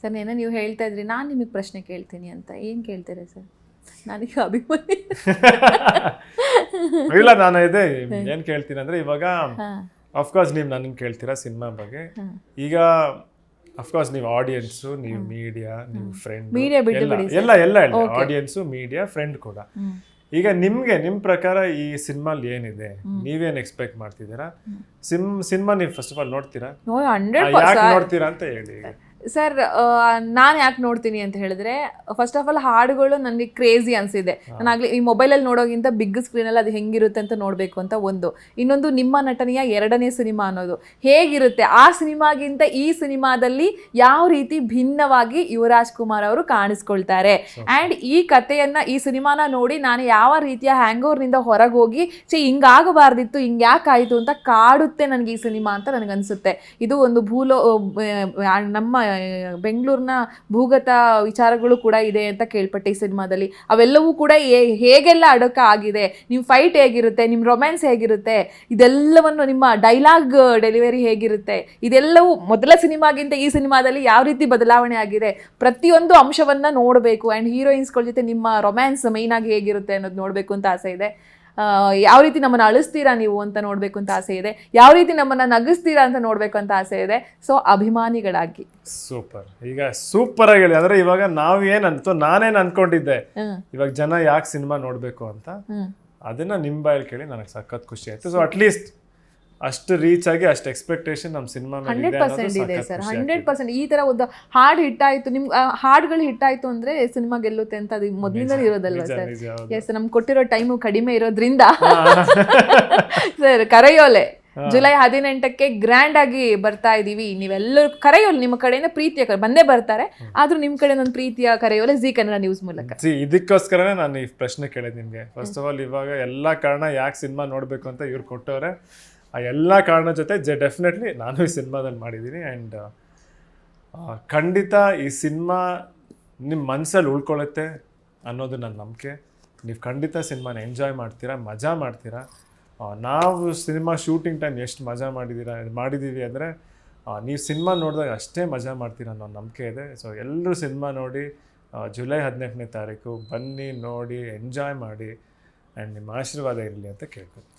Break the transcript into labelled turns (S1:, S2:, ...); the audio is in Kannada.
S1: ಸರ್ ಏನೋ ನೀವು ಹೇಳ್ತಾ ಇದ್ರಿ ನಾನು ನಿಮಗೆ ಪ್ರಶ್ನೆ ಕೇಳ್ತೀನಿ ಅಂತ. ಏನು ಕೇಳ್ತೀರಾ ಸರ್? ನನಗೆ ಅಭಿಮಾನಿ
S2: ಇಲ್ಲ, ನಾನು ಇದೆ ಏನು ಕೇಳ್ತೀನಿ ಅಂದರೆ, ಇವಾಗ ಅಫ್ಕೋರ್ಸ್ ನೀವು ನನಗೆ ಕೇಳ್ತೀರಾ ಸಿನಿಮಾ ಬಗ್ಗೆ. ಈಗ ಅಫ್ಕೋರ್ಸ್ ನೀವು ಆಡಿಯನ್ಸು, ನೀವು ಮೀಡಿಯಾ, ನೀವು ಫ್ರೆಂಡ್,
S1: ಮೀಡಿಯಾ ಬಿಟ್ಟು
S2: ಎಲ್ಲ ಎಲ್ಲ ಆಡಿಯನ್ಸು, ಮೀಡಿಯಾ, ಫ್ರೆಂಡ್ ಕೂಡ. ಈಗ ನಿಮ್ಗೆ ನಿಮ್ಮ ಪ್ರಕಾರ ಈ ಸಿನಿಮಾಲ್ ಏನಿದೆ, ನೀವೇನು ಎಕ್ಸ್ಪೆಕ್ಟ್ ಮಾಡ್ತಿದ್ದೀರಾ? ಸಿನಿಮಾ ನೀವು ಫಸ್ಟ್ ಆಫ್ ಆಲ್ ನೋಡ್ತೀರಾ? ಯಾಕೆ ನೋಡ್ತೀರಾ ಅಂತ ಹೇಳಿ.
S1: ಸರ್, ನಾನು ಯಾಕೆ ನೋಡ್ತೀನಿ ಅಂತ ಹೇಳಿದ್ರೆ, ಫಸ್ಟ್ ಆಫ್ ಆಲ್ ಹಾಡುಗಳು ನನಗೆ ಕ್ರೇಜಿ ಅನಿಸಿದೆ. ನಾನಾಗಲಿ ಈ ಮೊಬೈಲಲ್ಲಿ ನೋಡೋಗಿಂತ ಬಿಗ್ ಸ್ಕ್ರೀನಲ್ಲಿ ಅದು ಹೆಂಗಿರುತ್ತೆ ಅಂತ ನೋಡಬೇಕು ಅಂತ ಒಂದು. ಇನ್ನೊಂದು, ನಿಮ್ಮ ನಟನೆಯ 2ನೇ ಸಿನಿಮಾ ಅನ್ನೋದು ಹೇಗಿರುತ್ತೆ, ಆ ಸಿನಿಮಾಗಿಂತ ಈ ಸಿನಿಮಾದಲ್ಲಿ ಯಾವ ರೀತಿ ಭಿನ್ನವಾಗಿ ಯುವರಾಜ್ ಕುಮಾರ್ ಅವರು ಕಾಣಿಸ್ಕೊಳ್ತಾರೆ. ಆ್ಯಂಡ್ ಈ ಕಥೆಯನ್ನು, ಈ ಸಿನಿಮಾನ ನೋಡಿ ನಾನು ಯಾವ ರೀತಿಯ ಹ್ಯಾಂಗೋರ್ನಿಂದ ಹೊರಗೆ ಹೋಗಿ ಹಿಂಗಾಗಬಾರ್ದಿತ್ತು, ಹಿಂಗೆ ಯಾಕಾಯಿತು ಅಂತ ಕಾಡುತ್ತೆ ನನಗೆ ಈ ಸಿನಿಮಾ ಅಂತ ನನಗನ್ಸುತ್ತೆ. ಇದು ಒಂದು ನಮ್ಮ ಬೆಂಗಳೂರಿನ ಭೂಗತ ವಿಚಾರಗಳು ಕೂಡ ಇದೆ ಅಂತ ಕೇಳ್ಪಟ್ಟೆ ಈ ಸಿನಿಮಾದಲ್ಲಿ. ಅವೆಲ್ಲವೂ ಕೂಡ ಹೇಗೆಲ್ಲ ಅಡಕ ಆಗಿದೆ, ನಿಮ್ಮ ಫೈಟ್ ಹೇಗಿರುತ್ತೆ, ನಿಮ್ಮ ರೊಮ್ಯಾನ್ಸ್ ಹೇಗಿರುತ್ತೆ, ಇದೆಲ್ಲವನ್ನು ನಿಮ್ಮ ಡೈಲಾಗ್ ಡೆಲಿವರಿ ಹೇಗಿರುತ್ತೆ, ಇದೆಲ್ಲವೂ ಮೊದಲ ಸಿನಿಮಾಗಿಂತ ಈ ಸಿನಿಮಾದಲ್ಲಿ ಯಾವ ರೀತಿ ಬದಲಾವಣೆ ಆಗಿದೆ, ಪ್ರತಿಯೊಂದು ಅಂಶವನ್ನು ನೋಡಬೇಕು. ಆ್ಯಂಡ್ ಹೀರೋಯಿನ್ಸ್ಗಳ ಜೊತೆ ನಿಮ್ಮ ರೊಮ್ಯಾನ್ಸ್ ಮೈನಾಗಿ ಹೇಗಿರುತ್ತೆ ಅನ್ನೋದು ನೋಡಬೇಕು ಅಂತ ಆಸೆ ಇದೆ. ಯಾವ ರೀತಿ ನಮ್ಮನ್ನು ಅಳಿಸ್ತೀರಾ ನೀವು ಅಂತ ನೋಡಬೇಕು ಅಂತ ಆಸೆ ಇದೆ. ಯಾವ ರೀತಿ ನಮ್ಮನ್ನು ನಗಿಸ್ತೀರಾ ಅಂತ ನೋಡಬೇಕು ಅಂತ ಆಸೆ ಇದೆ. ಸೊ ಅಭಿಮಾನಿಗಳಾಗಿ
S2: ಸೂಪರ್. ಈಗ ಸೂಪರ್ ಆಗಿ ಹೇಳಿ. ಅಂದ್ರೆ ಇವಾಗ ನಾವು ಏನಂತ ನಾನೇನು ಅನ್ಕೊಂಡಿದ್ದೆ, ಇವಾಗ ಜನ ಯಾಕೆ ಸಿನಿಮಾ ನೋಡಬೇಕು ಅಂತ, ಅದನ್ನ ನಿಮ್ಮ ಬಾಯಲ್ಲಿ ಕೇಳಿ ನನಗೆ ಸಖತ್ ಖುಷಿ ಆಯ್ತು. ಸೊ ಅಟ್ಲೀಸ್ಟ್ ಅಷ್ಟು ರೀಚ್ ಆಗಿ ಅಷ್ಟು ಎಕ್ಸ್ಪೆಕ್ಟೇಷನ್ ನಮ್ಮ ಸಿನಿಮಾ
S1: 100% ಇದೆ ಸರ್. 100% ಈ ತರ ಒಂದು ಹಾಡು ಹಿಟ್ಟಾಯ್ತು, ನಿಮ್ ಹಾಡುಗಳು ಹಿಟ್ಟಾಯ್ತು ಅಂದ್ರೆ ಸಿನಿಮಾ ಗೆಲ್ಲುತ್ತೆ ಅಂತ ಅದು ಮೊದಲಿಂದ ಇರೋದಲ್ವಾ ಸರ್? ಎಸ್, ನಮ್ಗೆ ಕೊಟ್ಟಿರೋ ಟೈಮು ಕಡಿಮೆ ಇರೋದ್ರಿಂದ ಸರ್, ಕರೆಯೋಲೆ ಜುಲೈ 18ಕ್ಕೆ ಗ್ರ್ಯಾಂಡ್ ಆಗಿ ಬರ್ತಾ ಇದೀವಿ. ನೀವೆಲ್ಲರೂ ಕರೆಯೋಲೆ, ನಿಮ್ಮ ಕಡೆಯಿಂದ ಪ್ರೀತಿಯ ಬಂದೇ ಬರ್ತಾರೆ, ಆದ್ರೂ ನಿಮ್ಮ ಕಡೆ ಒಂದು ಪ್ರೀತಿಯ ಕರೆಯೋಲೆ ಜಿ ಕನ್ನಡ ನ್ಯೂಸ್ ಮೂಲಕ.
S2: ಇದಕ್ಕೋಸ್ಕರನೇ ನಾನು ಈ ಪ್ರಶ್ನೆ ಕೇಳಿದ್ ನಿಮ್ಗೆ. ಫಸ್ಟ್ ಆಫ್ ಆಲ್, ಇವಾಗ ಎಲ್ಲಾ ಕಾರಣ ಯಾಕೆ ಸಿನಿಮಾ ನೋಡ್ಬೇಕು ಅಂತ ಇವ್ರು ಕೊಟ್ಟವ್ರೆ. ಆ ಎಲ್ಲ ಕಾರಣ ಜೊತೆ ಡೆಫಿನೆಟ್ಲಿ ನಾನು ಈ ಸಿನಿಮಾದಲ್ಲಿ ಮಾಡಿದ್ದೀನಿ. ಆ್ಯಂಡ್ ಖಂಡಿತ ಈ ಸಿನಿಮಾ ನಿಮ್ಮ ಮನಸ್ಸಲ್ಲಿ ಉಳ್ಕೊಳ್ಳುತ್ತೆ ಅನ್ನೋದು ನನ್ನ ನಂಬಿಕೆ. ನೀವು ಖಂಡಿತ ಸಿನಿಮಾನ ಎಂಜಾಯ್ ಮಾಡ್ತೀರಾ, ಮಜಾ ಮಾಡ್ತೀರಾ. ನಾವು ಸಿನಿಮಾ ಶೂಟಿಂಗ್ ಟೈಮ್ ಎಷ್ಟು ಮಜಾ ಮಾಡಿದ್ದೀವಿ ಅಂದರೆ, ನೀವು ಸಿನಿಮಾ ನೋಡಿದಾಗ ಅಷ್ಟೇ ಮಜಾ ಮಾಡ್ತೀರಾ ಅನ್ನೋ ನಂಬಿಕೆ ಇದೆ. ಸೊ ಎಲ್ಲರೂ ಸಿನಿಮಾ ನೋಡಿ, ಜುಲೈ 18ನೇ ತಾರೀಕು ಬನ್ನಿ, ನೋಡಿ, ಎಂಜಾಯ್ ಮಾಡಿ. ಆ್ಯಂಡ್ ನಿಮ್ಮ ಆಶೀರ್ವಾದ ಇರಲಿ ಅಂತ ಕೇಳ್ತೀನಿ.